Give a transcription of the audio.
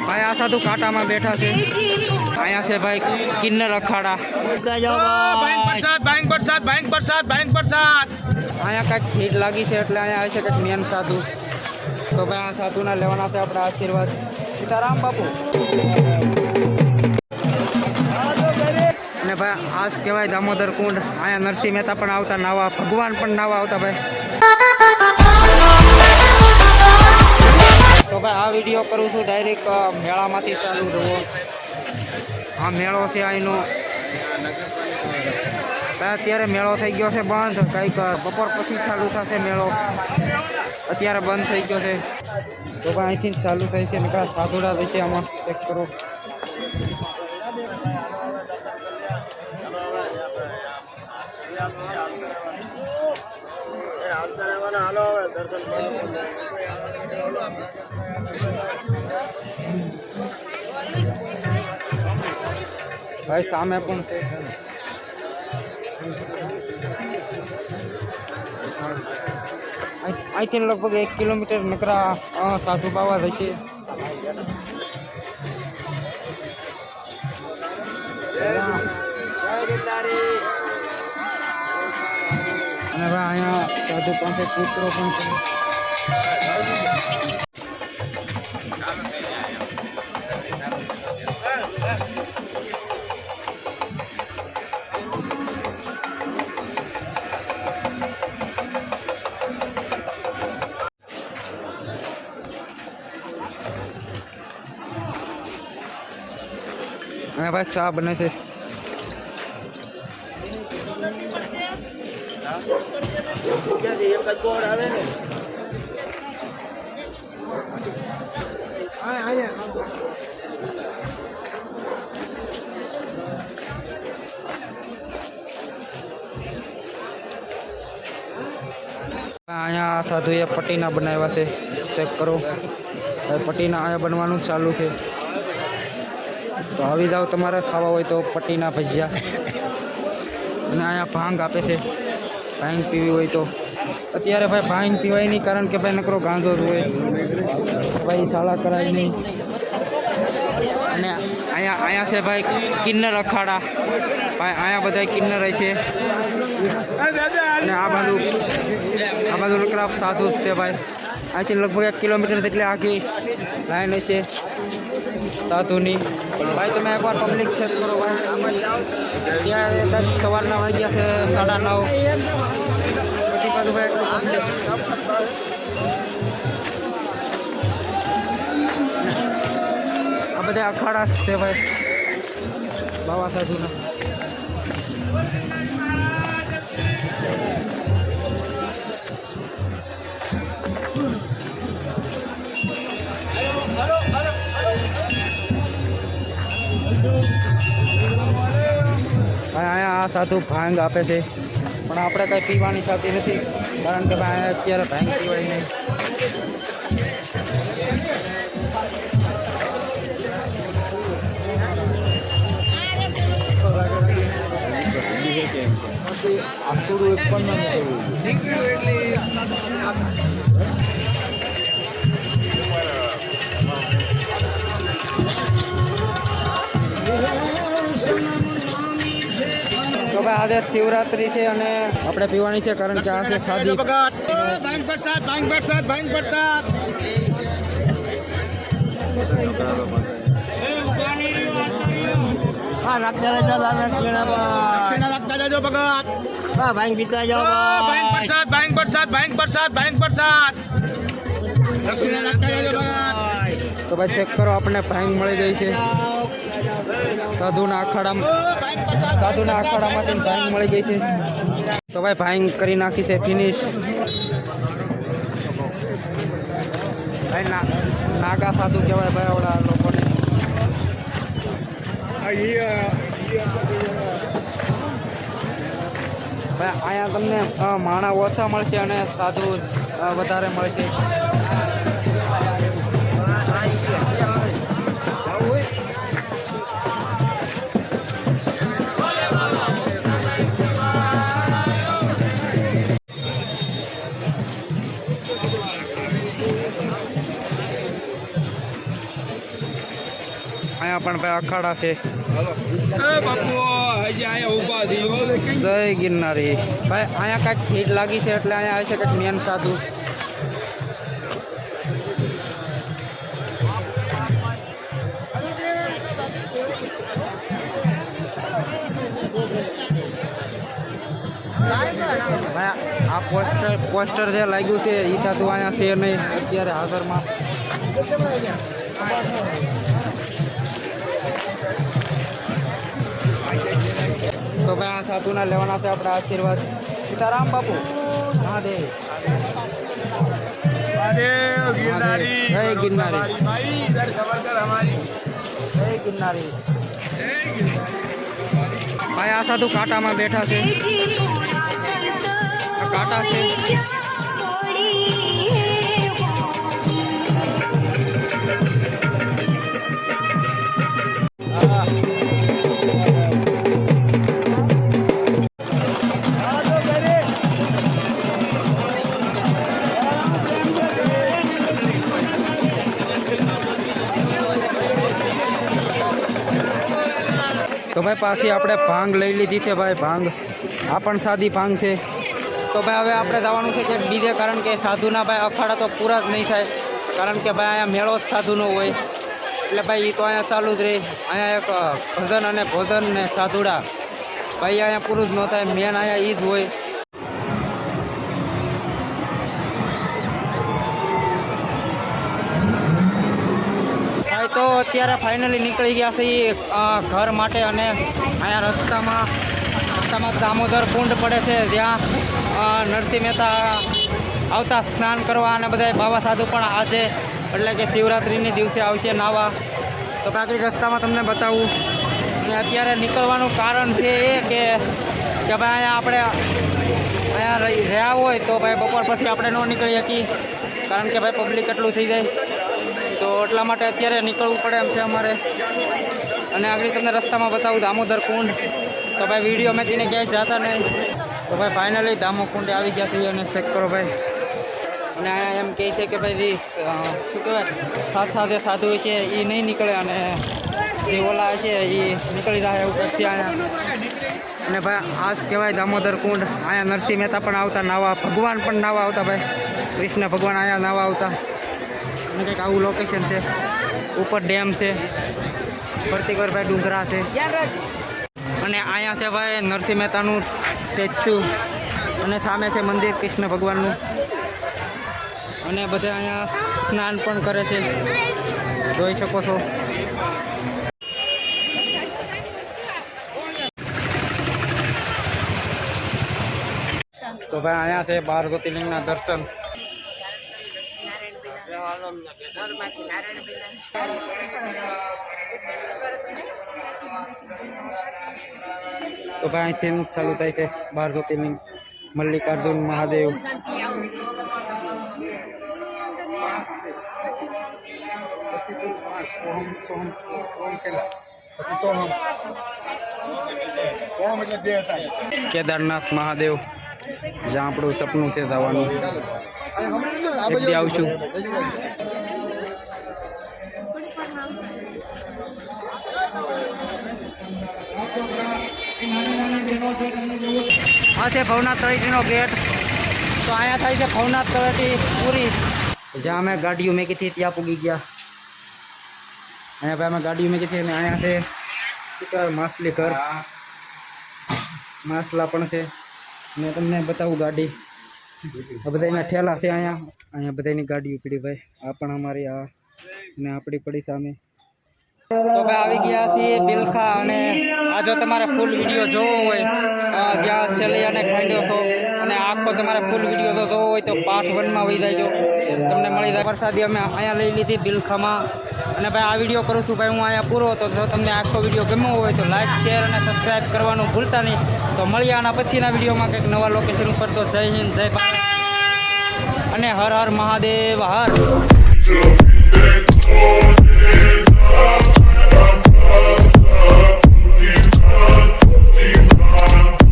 भाई आ साधु काटा में बैठा से आया से भाई किन्नर अखाड़ा आया कई भीड़ लगी है એટલે આયા છે કે મેન સાધુ તો ભાઈ આ સાધુના લેવાના છે આપણા આશીર્વાદ સીતારામ બાપુ અને ભાઈ આ કહેવાય દામોદર કુંડ આયા નરસિંહ મહેતા પણ આવતા નાવા ભગવાન પણ નાવા આવતા ભાઈ तो भाई आ वीडियो करूँ छूँ डायरेक्ट मेला में चालू रहो हाँ मेड़ो से आईनो अत्यारे मेड़ो थी गयो है बंद कई बपोर पछी चालू थशे मेड़ो अत्यारे बंद थी गयो है तो भाई अहीं चालू थी है निकाल साधुड़ा विषय आम चेक करो भाई सामे पण आई थी लगभग 1 किलोमीटर नकरा साधु बाबा थी अँ साधु पास कूतरो भाई चा बने थे अँ साधुए पट्टीना बनाव्या है चेक करो पट्टीना अँ बनवानुं चालू है तो આવી જાઓ તમારે ખાવા હોય તો પટ્ટીના ભજીયા અને અહીંયા ભાંગ આપે છે ભાંગ પીવી હોય તો અત્યારે ભાઈ ભાંગ પીવાય નહીં કારણ કે ભાઈ નકરો ગાંધો જ હોય ભાઈ શાળા કરાય નહીં અને અહીંયા છે ભાઈ કિન્નર અખાડા ભાઈ અહીંયા બધા કિન્નર છે અને આ બાજુ નકરા સાધુ છે ભાઈ અહીંથી લગભગ 1 કિલોમીટર જેટલી આખી લાઈન છે साधुनी भाई तुम्हें एक बार पब्लिक चेक करो भाई सवार वाग्या से 9:30 आ बधे अखाड़ा से भाई बाबा साधुना अँ साधु भांग आपे छे पण आपणे कई पीवानी थती नथी कारण के भाई अत्यारे भांग पीवाय नहीं तो भाई आज शिवरात्रि है और अपने पीवानी है कारण के आज शादी तो भाई चेक करो अपने भांग मळी गई है साधुना अखाड़ा भांग मळी गई है तो भाई भांग करी नाखी से फिनिश भाई नागा साधु कहवाय भाई आवड़ा लोकोने भाई अहींया तमने माणा ओछा मळशे अने साधु वधारे मळशे અહીંયા પણ ભાઈ અખાડા છે. બાપુ જય ગિરનારી ભાઈ. અહીંયા કાંઈક ભીડ લાગી છે એટલે અહીંયા આવે છે કંઈક મેન સાધુ. ભાઈ આ પોસ્ટર જે લાગ્યું છે એ સાધુ અહીંયા છે નહીં અત્યારે હાજરમાં. તો ભાઈ આ સાધુના લેવાના છે આપણા આશીર્વાદ. સીતારામ બાપુ. હા દે गिरनारी જય ગિરનારી. भाई इधर खबर कर हमारी જય ગિરનારી. ભાઈ આ સાધુ કાંટામાં બેઠા છે. આ કાંટા છે. તો ભાઈ પાછી આપણે ભાંગ લઈ લીધી છે ભાઈ. ભાંગ આ પણ સાદી ભાંગ છે. તો ભાઈ હવે આપણે જવાનું છે કે બીજે, કારણ કે સાધુના ભાઈ અખાડા તો પૂરા જ નહીં થાય, કારણ કે ભાઈ અહીંયા મેળો જ સાધુનો હોય એટલે ભાઈ એ તો અહીંયા ચાલુ જ રહે. અહીંયા એક ભજન અને ભોજન ને સાધુડા ભાઈ અહીંયા પૂરું જ ન થાય. મેન અહીંયા એ જ હોય. તો અત્યારે ફાઇનલી નીકળી ગયા છે ઘર માટે. અને અહીંયા રસ્તામાં દામોદર કુંડ પડે છે જ્યાં નરસિંહ મહેતા આવતા સ્નાન કરવા, અને બધા બાબા સાધુ પણ આજે એટલે કે શિવરાત્રિની દિવસે આવશે નાવા. તો બાકી રસ્તામાં તમને બતાવું. અને અત્યારે નીકળવાનું કારણ છે એ કે ભાઈ અહીંયા અહીંયા રહ્યા હોય તો ભાઈ બપોર પછી આપણે ન નીકળી શકીએ, કારણ કે ભાઈ પબ્લિક એટલું થઈ જાય. તો એટલા માટે અત્યારે નીકળવું પડે એમ છે અમારે. અને આગળ તમને રસ્તામાં બતાવું દામોદર કુંડ. તો ભાઈ વિડીયો મેકીને ક્યાંય જતા નહીં. તો ભાઈ ફાઇનલી દામો કુંડે આવી ગયા છીએ અને ચેક કરો ભાઈ. અને અહીંયા એમ કહે છે કે ભાઈ શું કહેવાય સાથે સાધુ છે એ નહીં નીકળે, અને જે ઓલા છે એ નીકળી જાય એવું કરશે અહીંયા. અને ભાઈ આ જ કહેવાય દામોદર કુંડ. અહીંયા નરસિંહ મહેતા પણ આવતા નાવા, ભગવાન પણ નાવા આવતા ભાઈ. કૃષ્ણ ભગવાન અહીંયા નાવા આવતા. અને કંઈક આવું લોકેશન છે. ઉપર ડેમ છે, ફરતી પર ભાઈ ડુંગરા છે. અને અહીંયા છે ભાઈ નરસિંહ મહેતાનું સ્ટેચ્યુ, અને સામે છે મંદિર કૃષ્ણ ભગવાનનું. અને બધા અહીંયા સ્નાન પણ કરે છે, જોઈ શકો છો. તો ભાઈ અહીંયા છે 12 જ્યોતિર્લિંગના દર્શન. તો ભાઈ અહીંથી ચાલુ થાય છે 12 જ્યોતિર્લિંગ. મલ્લિકાર્જુન મહાદેવ, કેદારનાથ મહાદેવ, જ્યાં આપણું સપનું છે જવાનું. એક દી આવશું. આ છે ભવનાથ તળેટીનો ગેટ. તો અહીંયા થાય છે ભવનાથ તળેટી પૂરી, જ્યાં અમે ગાડીઓ મેકી હતી ત્યાં પૂગી ગયા. અહીંયા ભાઈ અમે ગાડીઓ મેકી હતી. અને અહીંયા છે માછલી ઘર, માછલા પણ છે. મેં તમને બતાવું ગાડી. આ બધા એના ઠેલા છે. અહીંયા બધાની ગાડીઓ પડી ભાઈ. આ પણ અમારી, આ ને આપણી પડી સામે. તો ભાઈ આવી ગયા છીએ બિલખા. અને આ જો તમારે ફૂલ વિડીયો જોવો હોય જ્યાં છેલ્લે અને ખાંડ્યો હતો, અને આખો તમારે ફૂલ વિડીયો જો જોવો હોય તો પાર્ટ 1માં વહી જાય. તમને મળી જાય. પ્રસાદી અમે અહીંયા લઈ લીધી બિલખામાં. અને ભાઈ આ વિડીયો કરું છું ભાઈ હું અહીંયા પૂરો. તો જો તમને આખો વિડીયો ગમ્યો હોય તો લાઈક, શેર અને સબસ્ક્રાઈબ કરવાનું ભૂલતા નહીં. તો મળીએ આના પછીના વિડીયોમાં કંઈક નવા લોકેશન ઉપર. તો જય હિન્દ, જય ભારત અને હર હર મહાદેવ હર.